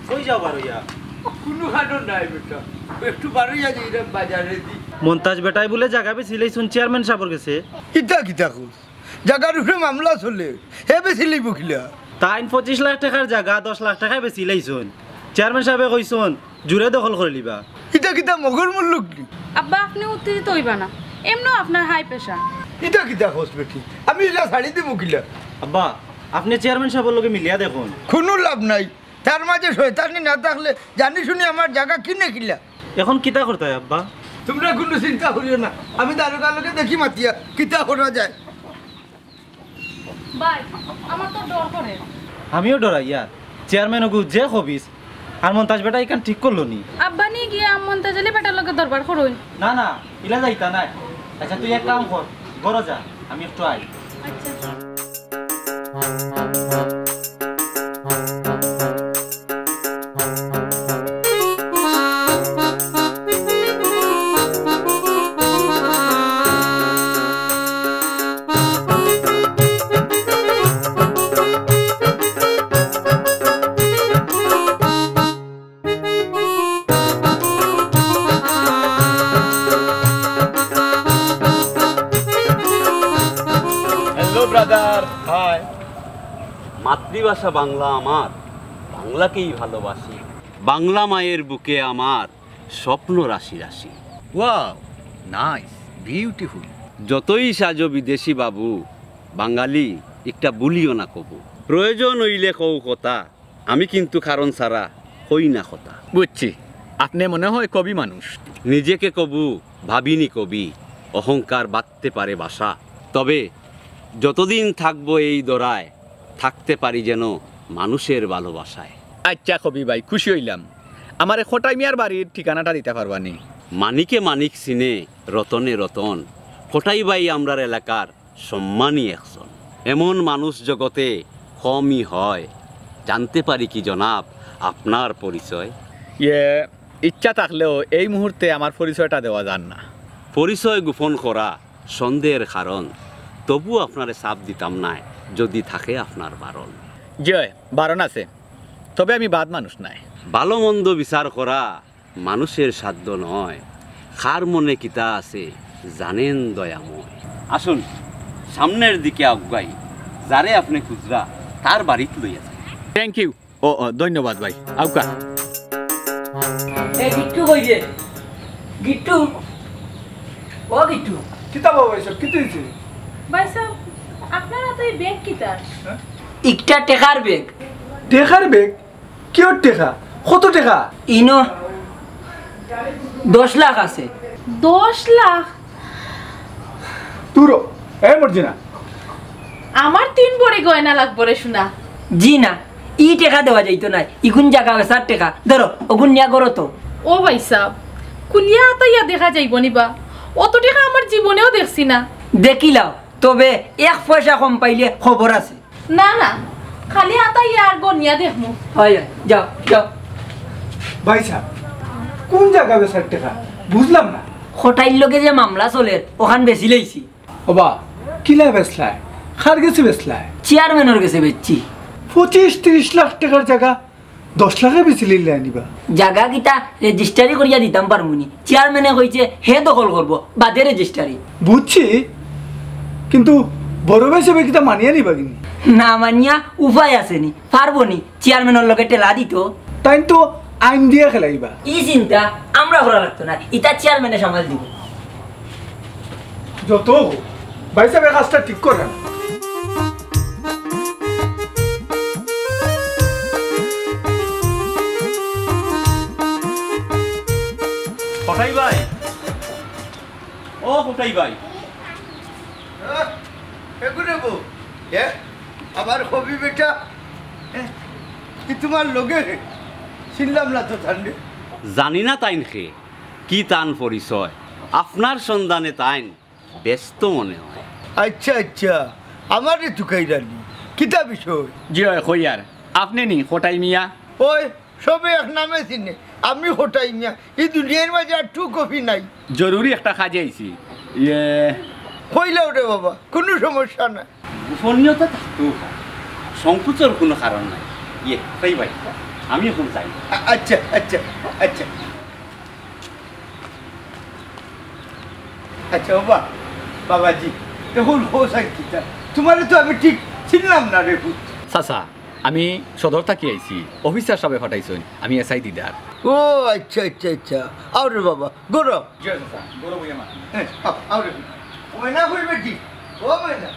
কই যাও বারইয়া কোনো খানো নাই বেটা একটু বারইয়া যাই বাজারে দি মন্তাজ বেটাই বলে জায়গা বেচিলেই শুন চেয়ারম্যান সাহেবের কাছে কিতা কিতা কর জায়গার উপরে মামলা চলে হে বেচিলি বকিলা তাইন 25 লাখ টাকার জায়গা 10 লাখ টাকায় বেচিলেই শুন চেয়ারম্যান সাহেবে কইছুন জুড়ে দখল করে লিবা কিতা কিতা মগর মূল্য কি আব্বা আপনি উত্তেজিত হইবা না এমনও আপনার হাই প্রেশার কিতা কিতা খোঁজ বেটি আমি এটা ছাড়ি দিব কিলা আব্বা আপনি চেয়ারম্যান সাহেবের লগে মিলিয়া দেখুন কোনো লাভ নাই তার মাঝে শয়তানি না থাকলে জানি শুনি আমার জায়গা কিনে কিলা এখন কিতা করতে হয় আব্বা তোমরা কোনো চিন্তা করিও না আমি দারোগার লোকে দেখি মাতিয়া কিতা করা যায় ভাই আমার তো ডর করে আমিও ডরাই ইয়ার চেয়ারম্যান ওগু যে হবিস আর মন্তাজ বেটা এখান ঠিক করলো নি আব্বা নিয়ে গিয়ে মন্তাজলি বেটার লগে দরবার করুন না না ইলা যাইতা নাই আচ্ছা তুই এক কাম কর ঘরে যা আমি একটু আই আচ্ছা ব্রাদার হাই মাতৃভাষা বাংলা আমার বাংলাকেই ভালোবাসি বাংলা মায়ের বুকে আমার স্বপ্ন রাশি রাশি ওয়াও নাইস বিউটিফুল যতই সাজো বিদেশি বাবু বাঙালি একটা বলিও না কবু প্রয়োজন হইলে কৌ কথা আমি কিন্তু কারণ ছাড়া কই না কথা বুঝছি আপনি মনে হয় কবি মানুষ নিজেকে কবু ভাবিনি কবি অহংকার বাঁধতে পারে বাসা তবে যতদিন থাকবো এই দরায় থাকতে পারি যেন মানুষের ভালোবাসায় আচ্ছা কবি ভাই খুশি হইলাম আমার খোটাই মিয়ার বাড়ির ঠিকানাটা দিতে পারবানি মানিকে মানিক চিনে রতনে রতন ফোটাই বাই আমরার এলাকার সম্মানী একজন এমন মানুষ জগতে কমই হয় জানতে পারি কি জনাব আপনার পরিচয় ইচ্ছা থাকলেও এই মুহূর্তে আমার পরিচয়টা দেওয়া যান না পরিচয় গোপন করা সন্দেহের কারণ তবু আপনারে চাপ দিতাম না যদি থাকে আপনার বারণ জয় বারণ আছে তবে আমি বাদ মানুষ নাই ভালো মন্দ বিচার করা মানুষের সাধ্য নয় কার মনে কিতা আছে জানেন দয়াময় আসুন সামনের দিকে আগাই যারে আপনি খুচরা তার বাড়িতে লইয়া যান থ্যাংক ইউ ও ধন্যবাদ ভাই আউকা এই গিট্টু কই রে গিট্টু ও গিট্টু কিতা বাবা এসব কি তুইছে ভাই সাহেব আপনার হাতে এই ব্যাগ কিটা একটা টেকার ব্যাগ টেকার ব্যাগ কিও টেকা কত টাকা ইনো 10 লাখ আছে 10 লাখ তুরো এ মর্জিনা আমার 3 বড়ি গয়না লাগবে রে শোনা জি না ই টেকা দেওয়া যাইতো না ইগুন জায়গা 7 টাকা ধরো ওগুন নিয়া করো তো ও ভাই সাহেব কুলিয়া হাতাইয়া দেখা যাইব নিবা অত টাকা আমার জীবনেও দেখছি না দেখিলাও তবে 1 পয়সা কম পাইলে খবর আছে না না খালি হাতাইয়া আর গনিয়া দেখমু হয় হয়, যাও যাও ভাই সাহেব কোন জায়গা বেসার টাকা বুঝলাম না খোটাইর লগে যে মামলা চলে ওখান বেশি লইছি ওবা কিলা বেসলায় খার গেছে বেসলায় চেয়ারম্যানের কাছে বেচছি 25-30 লাখ টাকার জায়গা 10 লাখে বেশি লিলে আনিবা জায়গা কিটা রেজিস্ট্রারি করিয়া দিতাম পারমুনি চেয়ারম্যানে কইছে হে দখল করব বাদে রেজিস্ট্রারি বুঝছি কিন্তু বড় ভাই হিসেবে কিটা মানিয়ে নিবা কিনি না মানিয়া উপায় আসেনি পারবো নি চেয়ারম্যানের লগে টেলা দিত তাই তো আইন দিয়ে খেলাইবা ই চিন্তা আমরা করা লাগতো না ইটা চেয়ারম্যানে সামাল দিব যত ভাই সাহেব কাজটা ঠিক করেন কোথায় ভাই ও কোথায় ভাই এগুলো আবার কবি বেটা কি তোমার লগে চিনলাম না তো ঠান্ডে জানি না তাইন খে কি তান পরিচয় আপনার সন্ধানে তাইন ব্যস্ত মনে হয় আচ্ছা আচ্ছা আমারে তুকাই রানি কিতা বিষয় জয় কইয়ার আপনি নি খোটাই মিয়া ওই সবে এক নামে চিনে আমি হটাই মিয়া এই দুনিয়ার মাঝে আর টু কফি নাই জরুরি একটা কাজে আইছি কইলাও রে বাবা কোনো সমস্যা না গোপনীয়তা থাকতেও হয় সংকোচের কোনো কারণ নাই তাই ভাই আমি এখন চাই আচ্ছা আচ্ছা আচ্ছা আচ্ছা বাবা বাবাজি দেখুন হোস আর কি তোমার তো আমি ঠিক চিনলাম না রে পুত। চাচা আমি সদর থাকি আইছি অফিসার সাহেব ফাটাইছেন আমি এসআই দিদার ও আচ্ছা আচ্ছা আচ্ছা আউরে বাবা গৌরব হ্যাঁ আউরে ময়না কইবে কি ও ময়না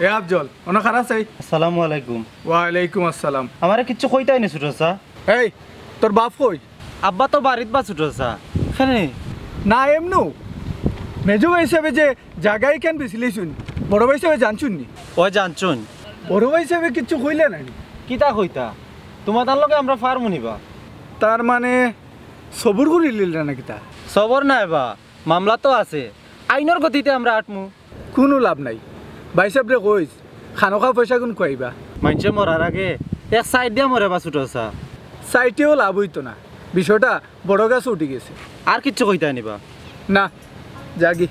এ আফজল অন খারাপ চাই আসসালামু আলাইকুম। ওয়ালাইকুম আসসালাম। আমারে কিচ্ছু কইতাই নি ছোট চা। এই তোর বাপ কই? আব্বা তো বাড়িত বা ছোট চা খেনে না এমনু মেজো ভাই হিসাবে যে জায়গায় কেন বেছিলিছুন বড় ভাই হিসাবে জানছুন নি? ওই জানছুন বড় ভাই হিসাবে কিচ্ছু কইলে নাই? কিতা কইতা তোমার তার লগে আমরা ফার্মু নিবা। তার মানে সবুর করে লিল না কিতা? সবর নাই বা মামলা তো আছে আইনের গতিতে আমরা আটমু। কোনো লাভ নাই ভাই সাহেব রে কইস খানকা পয়সা কোন খুয়াইবা? মানুষে মরার আগে এক সাইড দিয়ে মরে বা ছোট চা। সাইটেও লাভ হইতো না, বিষয়টা বড় গাছ উঠে গেছে। আর কিচ্ছু কইতা নিবা না জাগি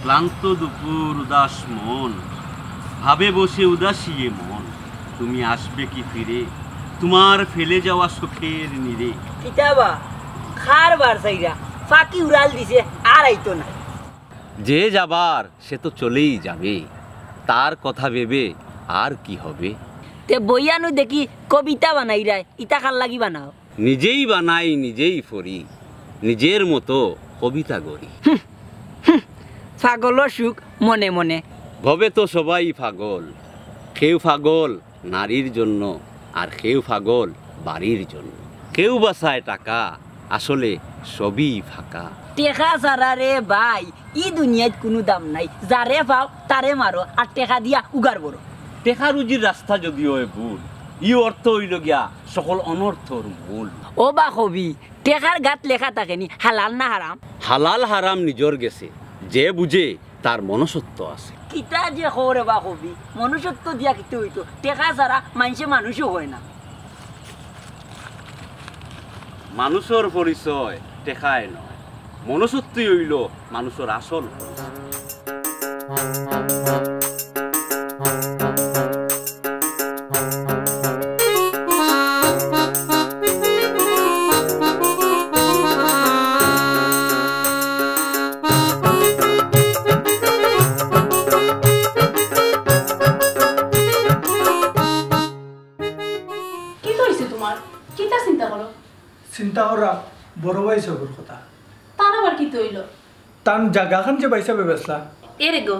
ক্লান্ত দুপুর উদাস মন ভাবে বসে উদাসিয়ে মন তুমি আসবে কি ফিরে তোমার ফেলে যাওয়া সুখের নীরে। কিতাবা খার বার সাইরা ফাঁকি উড়াল দিছে আর আইতো না। যে যাবার সে তো চলেই যাবে, তার কথা ভেবে আর কি হবে। তে বইয়ানু দেখি কবিতা বানাই রায় ইতা খাল লাগি বানাও। নিজেই বানাই নিজেই ফরি, নিজের মতো কবিতা গড়ি। পাগল সুখ মনে মনে ভবে তো সবাই পাগল, কেউ পাগল নারীর জন্য আর কেউ পাগল বাড়ির জন্য। কেউ বাসায় টাকা, আসলে সবই ফাঁকা। টেকা ছাড়া রে ভাই ই দুনিয়াত কোনো দাম নাই, যারে পাও তারে মারো আর টেকা দিয়া উগার বড়। টেকা রুজির রাস্তা যদিও ভুল, ই অর্থ হইল গিয়া সকল অনর্থর মূল। ও বা কবি টেকার গাত লেখা থাকেনি হালাল না হারাম? হালাল হারাম নিজর গেছে, যে বুঝে তার মনসত্ব আছে। কিতা যে খবরে বা কবি মনুষ্যত্ব দিয়া কিতে হইতো, টেকা ছাড়া মানুষে মানুষও হয় না। মানুষের পরিচয় টেকায় নয়, মনসত্বই হইল মানুষের আসল পরিচয়। কি হইছে তোমার? কিতা চিন্তা করো? চিন্তা করা বড় ভাই সাহেবের কথা। তার আবার কি হইল? তার জায়গাখান যে ভাই সাহেবে বেসলা এরে গো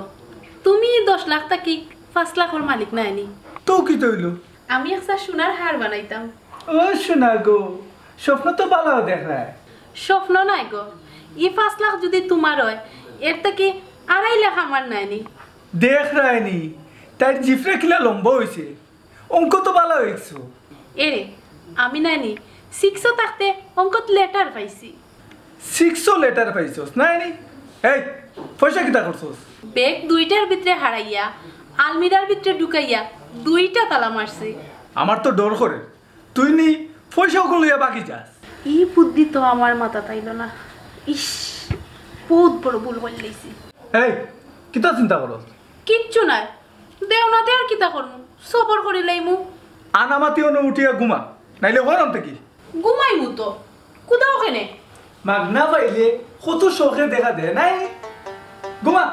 তুমি 10 লাখ টাকি 5 লাখের মালিক না আনি। তো কি তৈল? আমি একটা সোনার হার বানাইতাম। ও শোনা গো, স্বপ্ন তো ভালো দেখায়। স্বপ্ন নাই গো, ই 5 লাখ যদি তোমার হয় এর থেকে 2.5 লাখ আমার নাইনি। দেখ রায়নি তার জিফরে কিলা লম্বা হয়েছে, অঙ্ক তো ভালো হয়েছে। এরে আমি নাইনি 6 থাকতে অঙ্কত লেটার পাইছি। 600 লেটার পাইছস নাইনি? এই পয়সা কিতা করছস? ব্যাগ দুইটার ভিতরে হারাইয়া আলমিরার ভিতরে ঢুকাইয়া 2টা তালা মারছি। আমার তো ডর করে তুই নি পয়সা ওগুলো বাকি যাস। ই বুদ্ধি তো আমার মাথা তাইল না। ইস বহুত বড় ভুল করে লইছি। এই কিতা চিন্তা করস? কিচ্ছু নাই, দেও না দেওয়ার কিতা করমু, সবর করে লাইমু। আনামাতি অনু উঠিয়া ঘুমা, নাইলে হরম থেকে ঘুমাইমু তো কোথাও কেনে। মাগনা পাইলে কত শখে দেখা দে নাই, ঘুমা।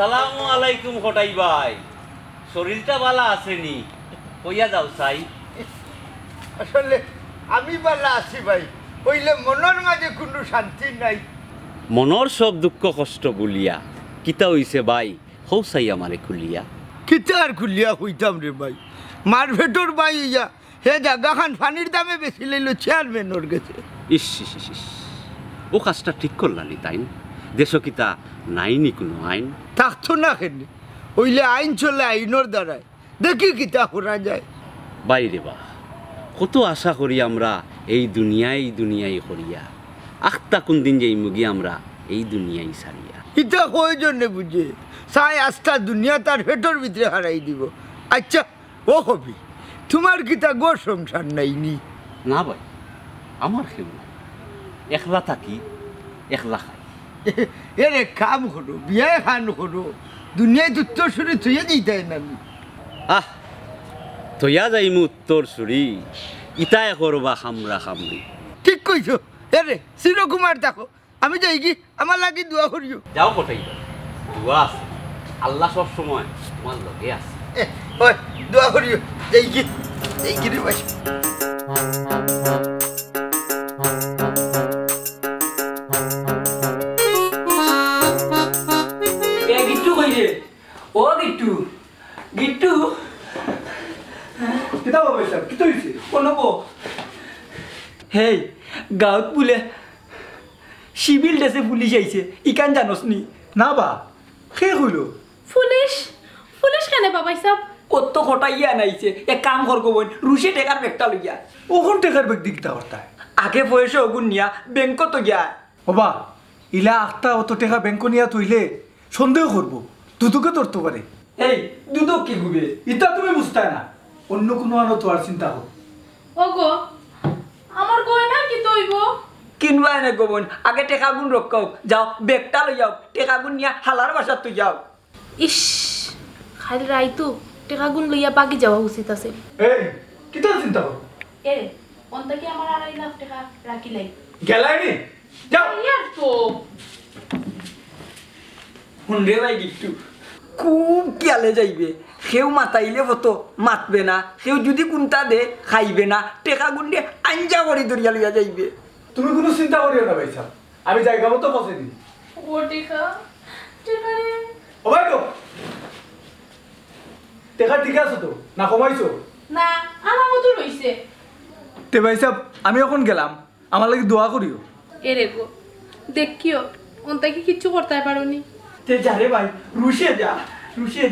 আসসালামু আলাইকুম হটাই ভাই, শরীরটা ভালো আসেনি? কইয়া যাও চাই। আসলে আমি বালা আছি ভাই, হইলে মনের মাঝে কোনো শান্তি নাই। মনর সব দুঃখ কষ্ট বলিয়া কিতা হইছে ভাই, হৌ চাই আমারে খুলিয়া। কিতার খুলিয়া হইতাম রে ভাই, মার ভেটর ভাই ইয়া হে জায়গা খান পানির দামে বেশি লইল চেয়ারম্যানের গেছে। ইস ইস ইস ইস, ও কাজটা ঠিক করলানি তাই? দেশ কিতা নাইনি কোনো আইন? থাকতো না কেন, হইলে আইন চলে আইনের দ্বারায়, দেখি কিতা করা যায়। বাইরে বা কত আশা করি আমরা এই দুনিয়ায় করিয়া, আখতা কোন দিন যাই মুগি আমরা এই দুনিয়ায় সারিয়া। ইটা কয়জনে বুঝে চাই আস্থা দুনিয়া তার ভেটর ভিতরে হারাই দিব। আচ্ছা ও হবি, তোমার কিতা গো সংসার নাইনি? না ভাই, আমার কেউ নাই, একলা থাকি একলা খাই। এরে কাম করো, বিয়ে খান করো, দুনিয়ায় উত্তর শুনে থুয়ে দিতে না। আহ তৈয়া যাইমু উত্তর সুরি, ইটায় করবা খামরা খামরি। ঠিক কইছো। এরে চিরকুমার দেখো, আমি যাই কি আমার লাগি দোয়া করিও। যাও কটাই দোয়া আছে, আল্লাহ সব সময় তোমার লগে আছে। ওই দোয়া করিও, যাই কি রে ভাই। গিট্টু কইছে, ও গিট্টু গিট্টু কিতা হবে স্যার, কিতা হইছে? কোনবো হেই গাঁত বুলে সিভিল ড্রেসে পুলিশ আইছে, ইকান জানোস নি? না বা সে কইল পুলিশ পুলিশ কেন বাবাই সাহ? কত খটাইয়া আনাইছে, এক কাম কর কবন রুশে টেকার ব্যাগটা লইয়া। ওখন টেকার বেগ দিকতা করতা আগে বয়সে অগুন নিয়া ব্যাংক তো গিয়া। ওবা ইলা আখতা অত টাকা ব্যাংক নিয়া থইলে সন্দেহ করবো, দুদুকে ধরতে পারে। এই দুদক কি গুবে? ইটা তুমি বুঝতে না, অন্য কোনো আনো তো আর চিন্তা হোক। ওগো আমার গয়না কি তৈব? কিনবা এনে কবন, আগে টেকাগুন রক্ষাও, যাও ব্যাগটা লই যাও, টেকাগুন নিয়া হালার বাসার তুই যাও। ইস খালি রাইতো টেকাগুন লইয়া বাকি যাওয়া উচিত আছে। এই কিতা চিন্তা হোক? এরে অন্তকে আমার 2.5 লাখ টাকা রাখিলাই গেলাই নি, যাও। ইয়ার তো হুন্ডে ভাই গিট্টু খুব খেয়ালে যাইবে, সেও মাতাইলে হতো মাতবে না, সেও যদি কোনটা দে খাইবে না, টেকা গুন্ডে আঞ্জা করে দরিয়া লইয়া যাইবে। তুমি কোনো চিন্তা করিও না ভাই সাহেব, আমি জায়গা মতো পৌঁছে দিই। ও টেকা টেকা রে ও ভাই তো টেকা ঠিক আছে তো না কমাইছো? না আমার মতো রইছে। তে ভাই সাহেব আমি এখন গেলাম, আমার লাগি দোয়া করিও। এরে গো দেখিও অন্তকে কিচ্ছু করতে পারোনি। তে যা রে ভাই, রুশে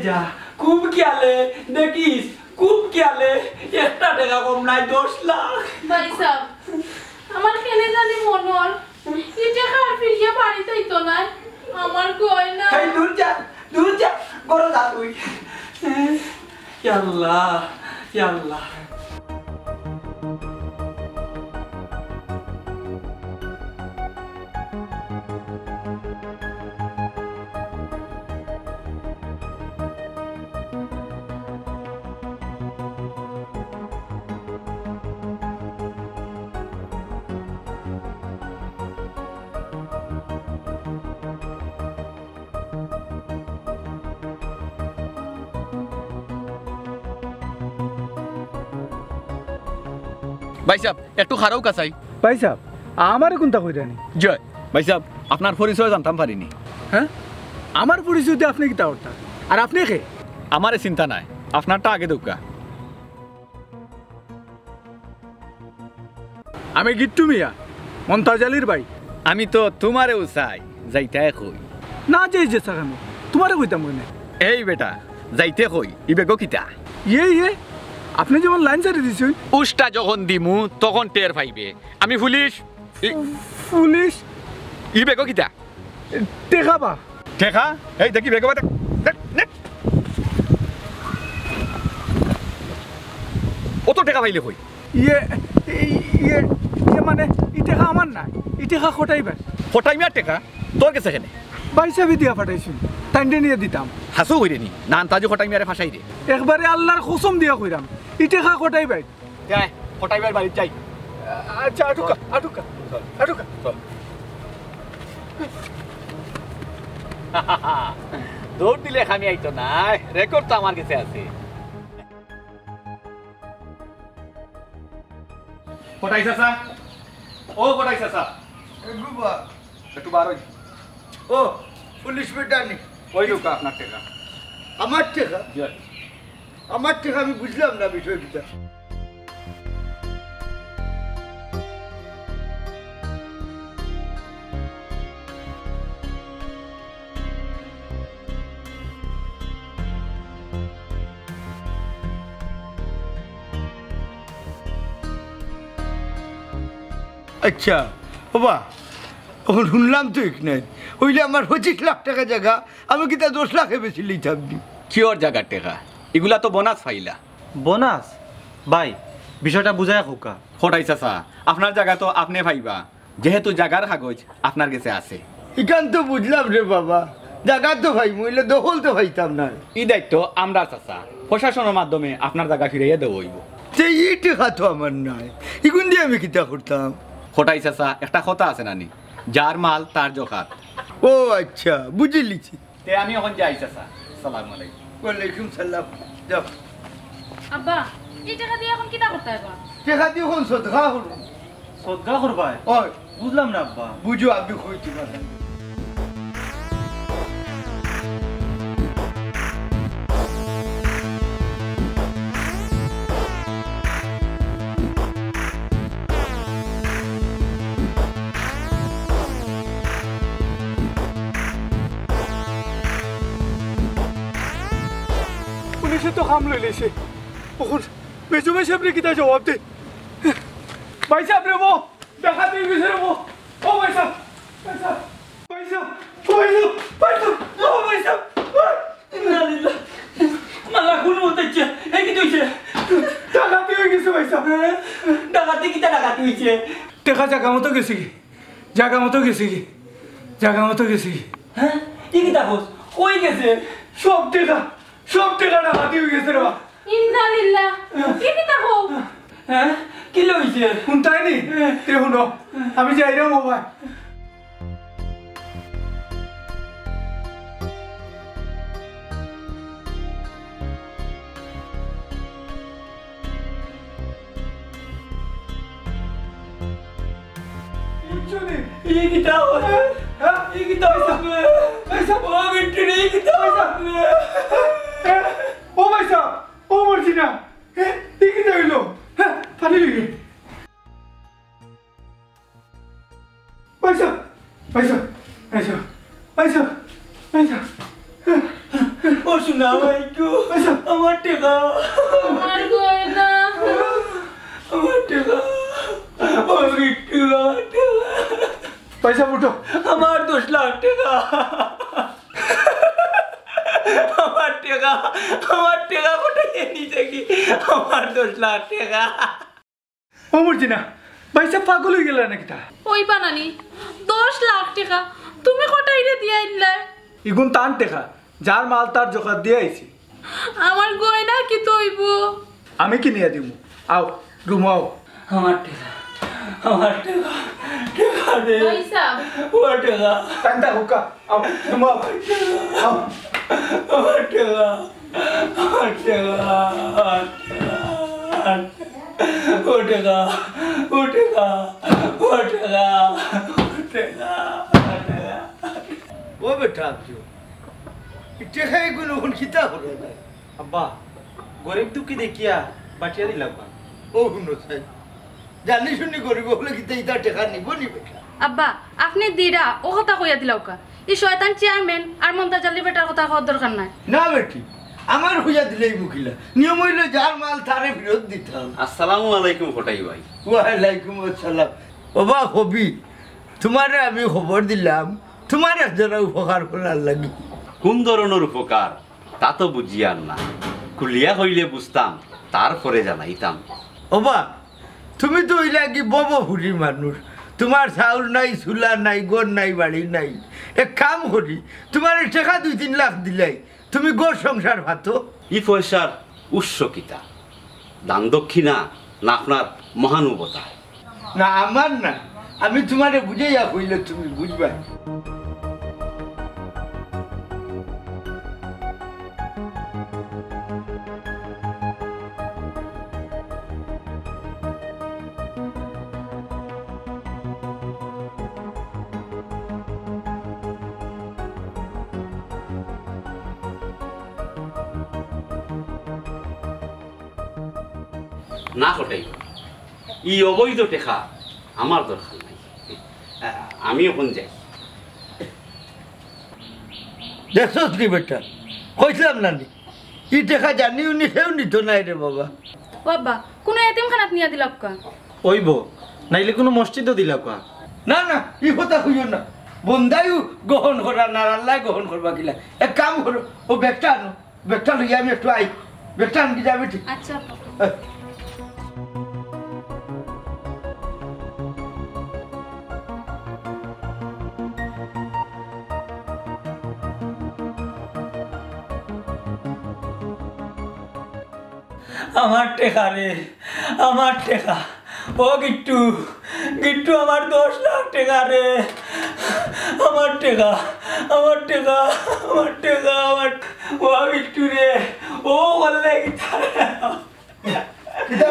যা, খুব খেয়ালে দেখিস, খুব খেয়ালে, একটা টাকা কম নাই, 10 লাখ। ভাই সাহ আমার কেনে জানি মনর এই টাকা আর ফিরিয়ে বাড়িতে তো না, আমার গয়না। এই দূর যা বড় যা তুই। আল্লাহ আল্লাহ। ভাই সাহেব একটু খারাও কাছাই। ভাই সাহেব আমারে কোনটা কইরানি? জয় ভাই সাহেব, আপনার পরিচয় জানতাম পারিনি। হ্যাঁ আমার পরিচয় দিয়ে আপনি কিতা করতা? আর আপনি কে? আমারে চিন্তা নাই, আপনারটা আগে দৌকা। আমি গিট্টু মিয়া, মমতাজ আলীর ভাই। আমি তো তোমারেও চাই, যাইতে কই। না যাই যে কেন তোমারে কইতাম কেন? এই বেটা যাইতে কই, ইবেগো কিতা? ইয়ে আপনি যেমন লাইন ছাড়ি দিছেন, উষ্টা যখন দিমু তখন টের পাইবে আমি পুলিশ। পুলিশ ইবেগো কিতা? টেকা পা ঠেকা এই দেখি বেগো দেখ। অত টাকা পাইলে কই? ইয়ে ইয়ে ইয়ে মানে ই টেকা আমার না, ই টেকা খটাইবার। ফটাইমিয়ার টাকা তোর কাছে কেনে? ভাই সাহেব দিয়া পাঠাইছেন, টাইনটে নিয়ে দিতাম। হাসু হইরে নি না আন্তাজু ফটাইমিয়ারে ফাঁসাই রে। একবারে আল্লাহর কসম দিয়া কইরাম ই টেকা খটাইবার। যাই ফটাইবার বাড়ি যাই। আচ্ছা আটুকা। দৌড় দিলে খামি আইতো না, রেকর্ড তো আমার কাছে আছে। কোটাই চাচা, ও কোটাই চাচা, গুবা একটু বার হই। ও পুলিশ বেটানি ওই লোক আপনার টাকা। আমার টাকা আমার টাকা আমি বুঝলাম না বিষয়টা। আচ্ছা বাবা এখন শুনলাম তো এখানে ওইলে আমার 25 লাখ টাকা জায়গা আমি কি তা 10 লাখে বেশি লিতাম নি। কিওর জায়গার টাকা এগুলা তো বোনাস ফাইলা। বোনাস ভাই বিষয়টা বুঝায় খোকা। কোটাই চাচা আপনার জায়গা তো আপনি পাইবা, যেহেতু জায়গার কাগজ আপনার কাছে আছে। এখান তো বুঝলাম রে বাবা, জায়গা তো ভাই মহিলা দখল তো ভাইতাম না। এই দায়িত্ব আমরা চাচা প্রশাসনের মাধ্যমে আপনার জায়গা ফিরিয়ে দেবো হইব। সেই এই টাকা তো আমার নাই, এগুন দিয়ে আমি কিতা করতাম। কোটাই চাচা একটা কথা আছে নানি, যার মাল তার জখাত। ও আচ্ছা বুঝে লিছি। তে আমি এখন যাই চাচা, আসসালামু আলাইকুম। ওয়ালাইকুম সালাম। যাও আব্বা এই টাকা দিয়ে এখন কিটা করতে হবে? টাকা দিয়ে কোন সদকা হলো সদগা করবাই ওই বুঝলাম না আব্বা। বুঝো আমি কইতে পারি। পুলিশে তো হাম লই লেছে এখন মেজু ভাই সাহেব কিতা জবাব দে। ভাই সাহেব রে বো দেখা দিয়ে গেছে রে বো। ও ভাই সাহেব ভাই সাহেব ভাই সাহেব ভাই সাহেব ভাই সাহেব ও ভাই সাহেব ইন্নালিল্লাহ মালা কোন হতেছে এই কি হইছে? ডাকাতি হয়ে গেছে ভাই সাহেব। ডাকাতি কিটা ডাকাতি হইছে? টাকা জায়গা মতো গেছে কি, জায়গা মতো গেছে কি, জায়গা মতো গেছে কি। হ্যাঁ এই কিটা বস কই গেছে? সব টাকা ডাকাতি হয়ে গেছে রে বা। ইন্নালিল্লাহ কি কিটা হো? হ্যাঁ কি লইছে? শুনতাই নি তে শুনো আমি যাই রে মোবাইল। এই কিটা হইছে? হ্যাঁ এই কিটা হইছে? পয়সা ও বিট্টু এই কিটা হইছে? ও ভাই সাহেব ও মরছি না এই কি হইলো পানি লিগে ভাই সাহেব ভাই সাহেব ভাই সাহেব ভাই সাহেব ভাই সাহেব ও শোনা ভাই গো আমার টাকা আমার গয়না আমার টাকা ও বিট্টু আমার টাকা ভাই সাহেব উঠো। আমার 10 লাখ টাকা আমার টাকা কোথায় নিতে কি আমার 10 লাখ টাকা ও মরছি না ভাই সাহেব পাগল হয়ে গেল নাকি তা। ওই বানানি 10 লাখ টাকা তুমি কটাইলে দিয়ে আইলে? ইগুন টান টেকা যার মাল তার জোগাড় দিয়ে আইছি। আমার গয়না কি তৈব? আমি কিনিয়ে দিব আও রুম আও। আমার টাকা টাকা দে পয়সা ও টাকা টান্ডা হুকা আও রুম আও আও। আমার টাকা ও টাকা ও বেটা আপনি টাকা এগুলো এখন কিতা হলো না। আব্বা গরিব দুঃখী দেখিয়া বাটিয়া দিলাম বা। ও শুনো সাই জানি শুনি করিব বলে কিতা ইটা টাকা নিব নি বেটা। আব্বা আপনি দিরা ও কথা কইয়া দিলাও কা এই শয়তান চেয়ারম্যান আর মমতা জালি বেটার কথা কওয়ার দরকার নাই। না বেটি আমার হইয়া দিলেই মুখিলা নিয়ম হইলে যার মাল তারে ফেরত দিতাম। আসসালামু আলাইকুম কোটাই ভাই। ওয়ালাইকুম আসসালাম। বাবা কবি তোমারে আমি খবর দিলাম তোমার একজনের উপকার করার লাগি। কোন ধরনের উপকার তা তো বুঝিয়ার না, খুলিয়া হইলে বুঝতাম তারপরে জানাইতাম। বাবা তুমি তো ওই লাগি ববফুরি মানুষ, তোমার চাউল নাই চুলা নাই গড় নাই বাড়ি নাই। এক কাম করি তোমার টাকা 2-3 লাখ দিলাই তুমি গড় সংসার ভাতো। ই পয়সার উৎস কিতা? দান দক্ষিণা না আপনার মহানুভবতা? না আমার না, আমি তোমারে বুঝাইয়া কইলে তুমি বুঝবা। না কটাই ই অবৈধ টেকা আমার দরকার নাই আমি এখন যাই দেখছস কি বেটা কইছিলাম না নি ই টেকা জানি উনি সেও নিত নাই রে বাবা বাবা কোনো এতিমখানাত নিয়া দিলাম কা ওইব নাইলে কোনো মসজিদও দিলা কা না না ই কথা কইও না বন্দায়ু গ্রহণ করা না আল্লাহ গ্রহণ করবা কিলা এক কাম করো ও ব্যাগটা আনো ব্যাগটা লইয়া আমি একটু আই ব্যাগটা আনকি যাবে ঠিক আচ্ছা আমার টেকা রে আমার টেকা ও গিট্টু গিট্টু আমার 10 লাখ টাকা রে আমার টেকা আমার টেকা আমার টেকা আমার ও গিট্টু রে ও বললে কিতা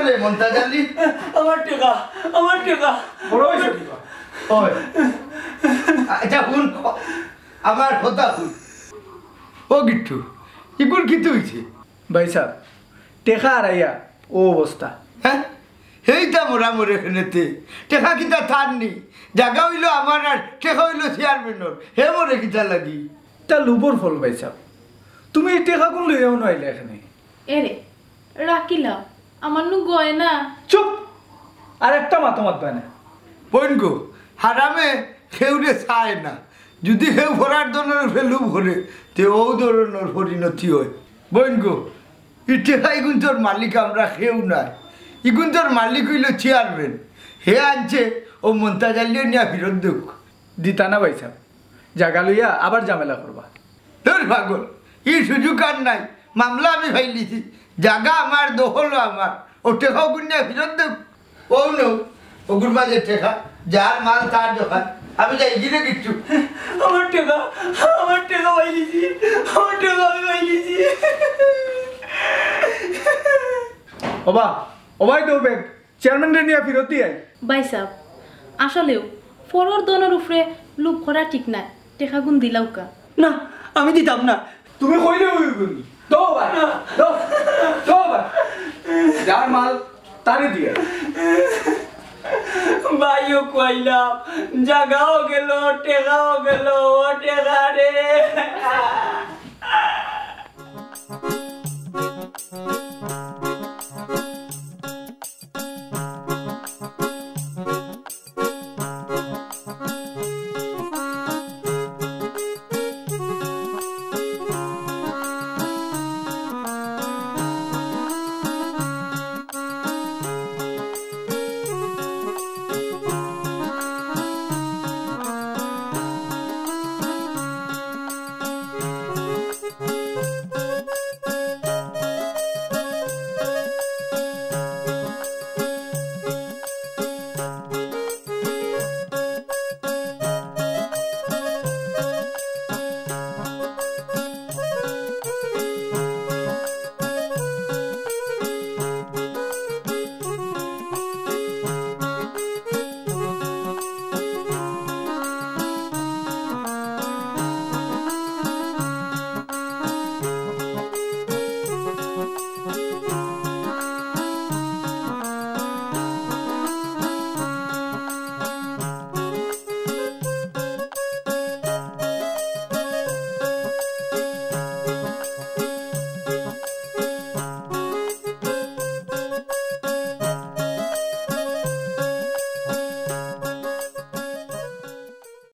রে মন্তাজ আলী আমার টেকা বড় হয়েছে ওই আচ্ছা শুন আমার কথা শুন ও গিট্টু ইগুল কিতে হইছে ভাই সাহেব টেকা আড়াইয়া ও অবস্থা হ্যাঁ এইটা মোরা মোরে এখানেতে টেকা কিতা থার নি জায়গা হইল আমার আর টেকা হইল চেয়ারম্যানের হে মোরে কিতা লাগি তা লুবর ফল ভাই সাহেব তুমি এই টেকা কোন লইয়াও নইলে এখানে এরে রাখিলা আমার নু গয় না চুপ আর একটা মাতামাত বানে বইন গো হারামে খেউরে চায় না যদি কেউ ভরার ধরনের ফেলু ভরে তে ও ধরনের পরিণতি হয় বইন গো ইটেকা ইগুন্তর মালিক আমরা কেউ নাই ইগুন্তর মালিক হইল চেয়ারম্যান হে আনছে ও মন্তাজালিও নিয়ে ফিরত দেখ দিতা না ভাই সাহেব জাগা লইয়া আবার ঝামেলা করবা তোর পাগল এই সুযোগ আর নাই মামলা আমি ফাইলিছি জাগা আমার দখল আমার ও টেকাও গুনিয়া ফিরত দেব ও নো ওগুর মাঝে টেকা যার মাল তার দোকান আমি যাই গিয়ে কিচ্ছু আমার টেকা পাইলিছি আমার টেকা আমি পাইলিছি ওবাই দেও ব্যাগ চেয়ারম্যানরে নিয়ে ফিরত দিয়ে ভাই সাহেব আসলেও ফরর দনের উপরে লুপ করা ঠিক না টেকা গুণ দিলাও কা না আমি দিতাম না তুমি কইলে ওই দো ভাই দো ভাই যার মাল তারে দিয়ে ভাইও কইলাম জাগাও গেল টেকাও গেল ও টেকা রে